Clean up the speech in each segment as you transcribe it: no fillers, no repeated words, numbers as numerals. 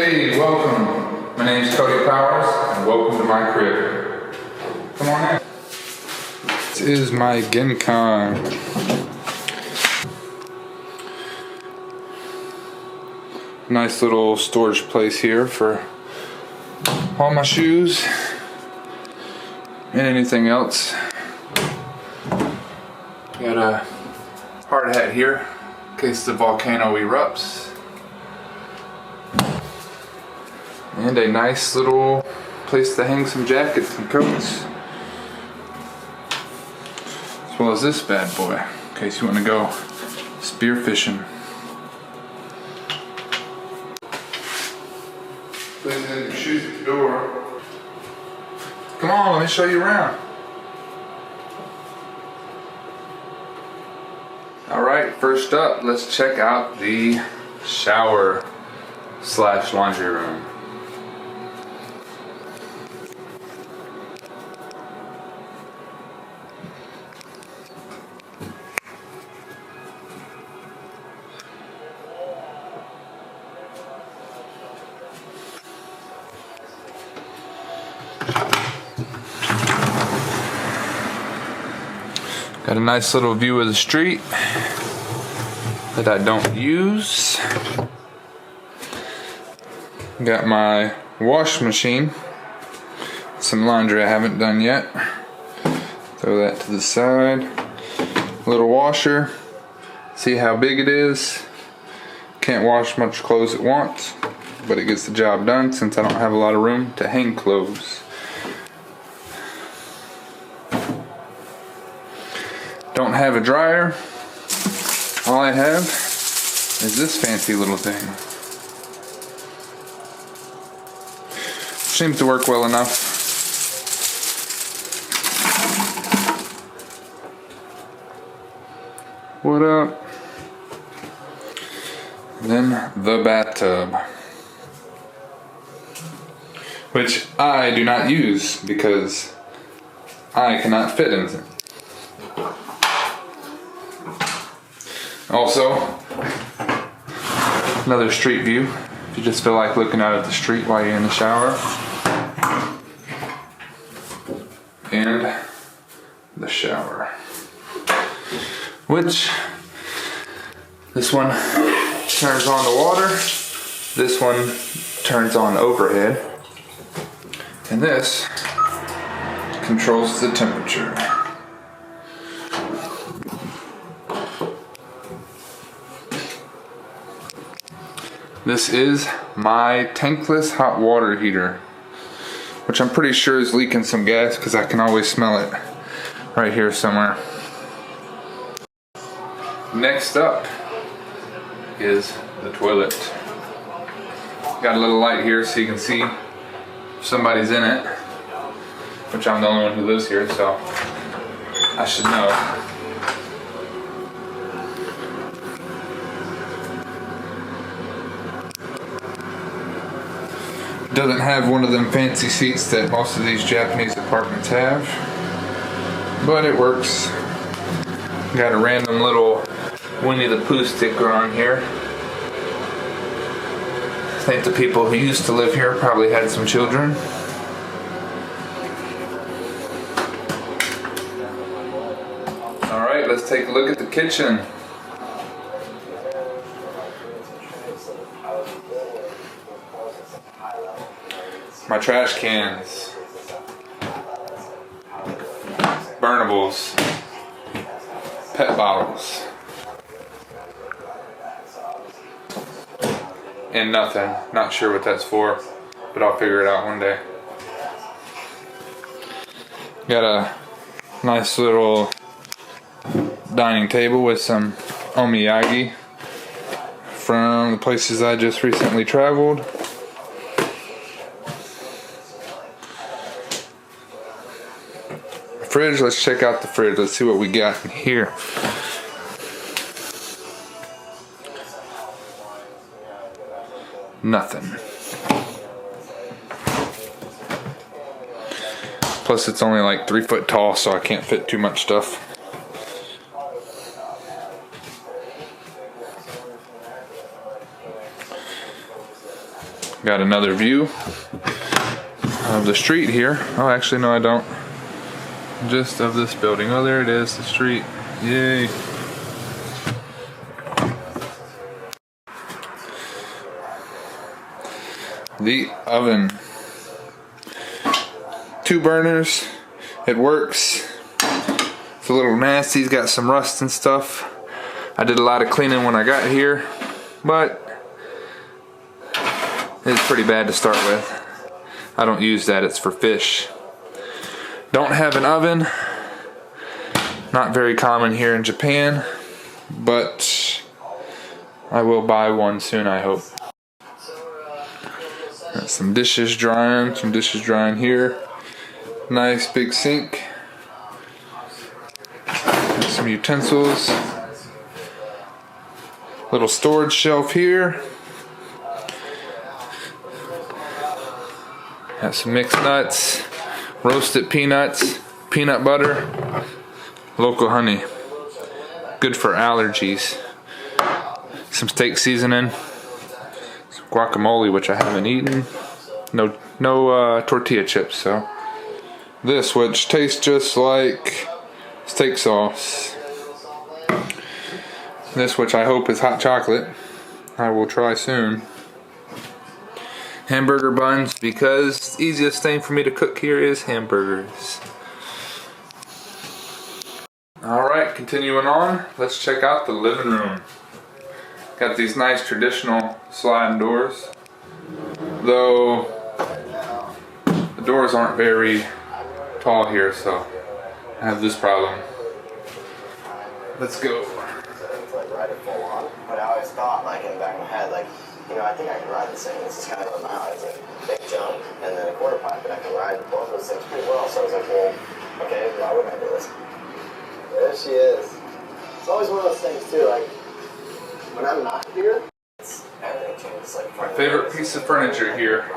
Hey, welcome. My name's Cody Powers, and welcome to my crib. Come on in. This is my Genkan. Nice little storage place here for all my shoes and anything else. Got a hard hat here in case the volcano erupts. And a nice little place to hang some jackets and coats. As well as this bad boy, in case you want to go spear fishing. Place in your shoes at the door. Come on, let me show you around. Alright, first up, let's check out the shower / laundry room. Got a nice little view of the street that I don't use. Got my wash machine. Some laundry I haven't done yet. Throw that to the side. Little washer. See how big it is. Can't wash much clothes at once, but it gets the job done since I don't have a lot of room to hang clothes. Don't have a dryer. All I have is this fancy little thing. Seems to work well enough. What up? Then the bathtub, which I do not use because I cannot fit in it. Also, another street view, if you just feel like looking out at the street while you're in the shower. And the shower. Which, this one turns on the water, this one turns on overhead, and this controls the temperature. This is my tankless hot water heater, which I'm pretty sure is leaking some gas because I can always smell it right here somewhere. Next up is the toilet. Got a little light here so you can see if somebody's in it, which I'm the only one who lives here, so I should know. Doesn't have one of them fancy seats that most of these Japanese apartments have, but it works. Got a random little Winnie the Pooh sticker on here. I think the people who used to live here probably had some children. Alright, let's take a look at the kitchen. My trash cans, burnables, pet bottles, and nothing. Not sure what that's for, but I'll figure it out one day. Got a nice little dining table with some omiyage from the places I just recently traveled. Fridge, let's check out the fridge. Let's see what we got in here. Nothing. Plus it's only like 3 foot tall, so I can't fit too much stuff. Got another view of the street here. Oh, actually, no, I don't. Just of this building. Oh, there it is, the street. Yay. The oven. 2 burners. It works. It's a little nasty. It's got some rust and stuff. I did a lot of cleaning when I got here, but it's pretty bad to start with. I don't use that, it's for fish. Don't have an oven. Not very common here in Japan, but I will buy one soon, I hope. Got some dishes drying here. Nice big sink. Got some utensils. Little storage shelf here. Got some mixed nuts, roasted peanuts, peanut butter, local honey. Good for allergies. Some steak seasoning, some guacamole, which I haven't eaten. No tortilla chips, so. This, which tastes just like steak sauce. This, which I hope is hot chocolate. I will try soon. Hamburger buns, because the easiest thing for me to cook here is hamburgers. Alright, continuing on, let's check out the living room. Got these nice traditional sliding doors, though the doors aren't very tall here, so I have this problem. Let's go. Ride it full on, but I always thought, like, in the back of my head, like, you know, I think I can ride this thing. This is kind of my eyes, like big jump and then a quarter pipe, and I can ride both those things pretty well. So I was like, well, okay, why wouldn't I do this? There she is. It's always one of those things too. Like when I'm not here, everything changes. Like my favorite piece of furniture here.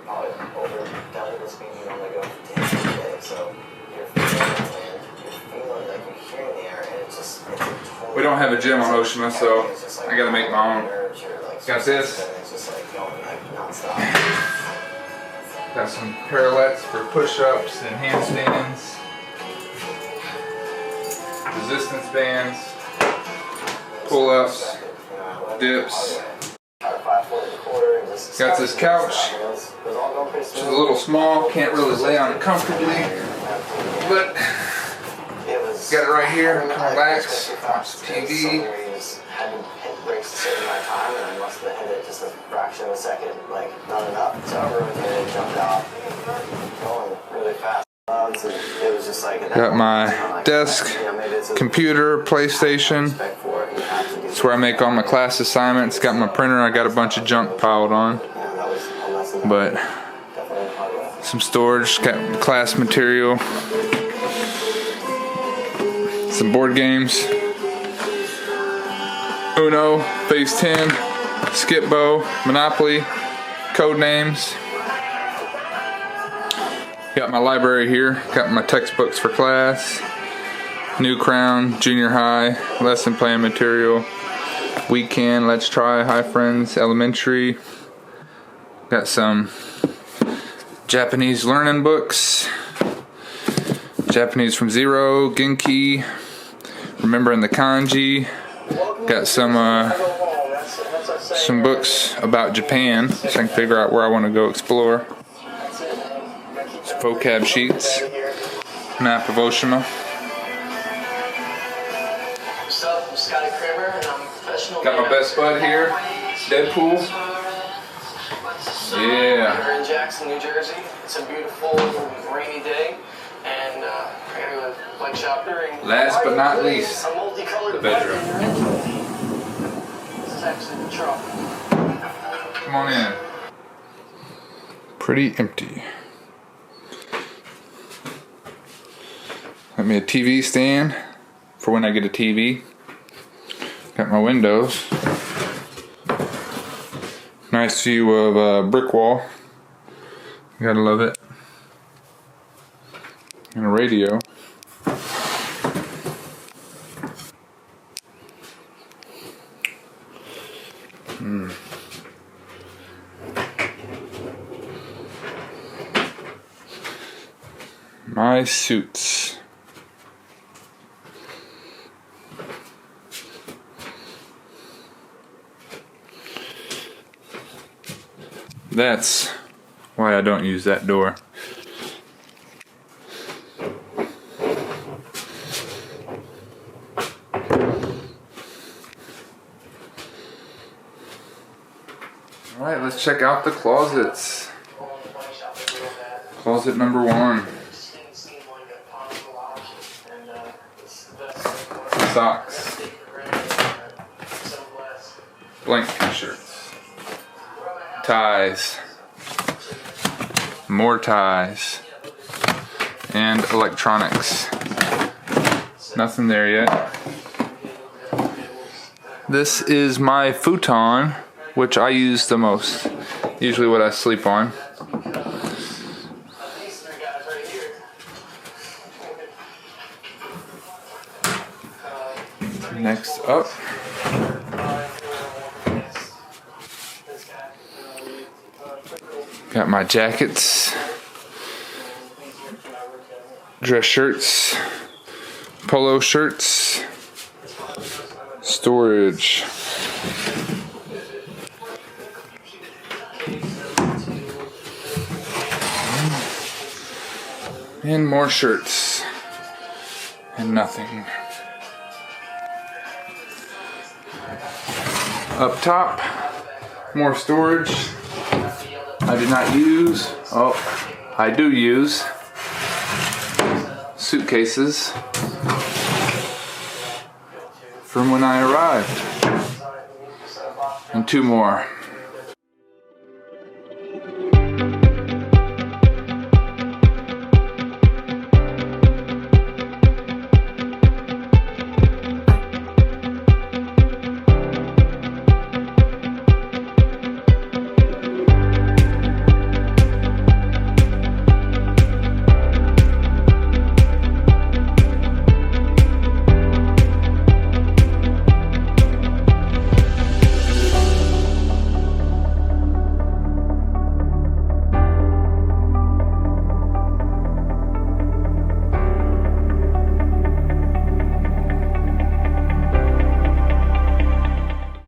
Probably over down to the speed you normally go for 10 a day. So you're feeling like you're hearing the air, and it's just. We don't have a gym on Oshima, so I gotta make my own. Got this. Got some parallettes for push-ups and handstands. Resistance bands. Pull-ups. Dips. Got this couch. Which is a little small. Can't really lay on it comfortably. But got it right here, relax, watch some TV. Hadn't hit brakes a certain amount of time, and I must have hit it just a fraction of a second, like not enough. So I really did it, jumped out, going really fast. It was just like got my desk, computer, PlayStation. It's where I make all my class assignments. Got my printer. I got a bunch of junk piled on, but some storage. Got class material. Some board games. Uno, Phase 10, Skip-Bo, Monopoly, Codenames. Got my library here. Got my textbooks for class. New Crown, Junior High, lesson plan material. Weekend, Let's Try, Hi Friends, Elementary. Got some Japanese learning books. Japanese from Zero, Genki, Remembering the Kanji. Got some books about Japan, so I can figure out where I want to go explore. Some vocab sheets. Map of Oshima. Got my best bud here, Deadpool. Yeah. We're in Jackson, New Jersey. It's a beautiful rainy day. And we're going to bike shop during. Last but not least, the bedroom. This is actually the truck. Come on in. Pretty empty. Got me a TV stand for when I get a TV. Got my windows. Nice view of a brick wall. Gotta love it. And a radio. my suits. That's why I don't use that door. Alright, let's check out the closets. Closet number 1. Socks. Blank t-shirts. Ties. More ties. And electronics. Nothing there yet. This is my futon, which I use the most. Usually what I sleep on. Next up, got my jackets, dress shirts, polo shirts, storage. And more shirts. And nothing. Up top, more storage. I did not use, oh, I do use suitcases from when I arrived. And 2 more.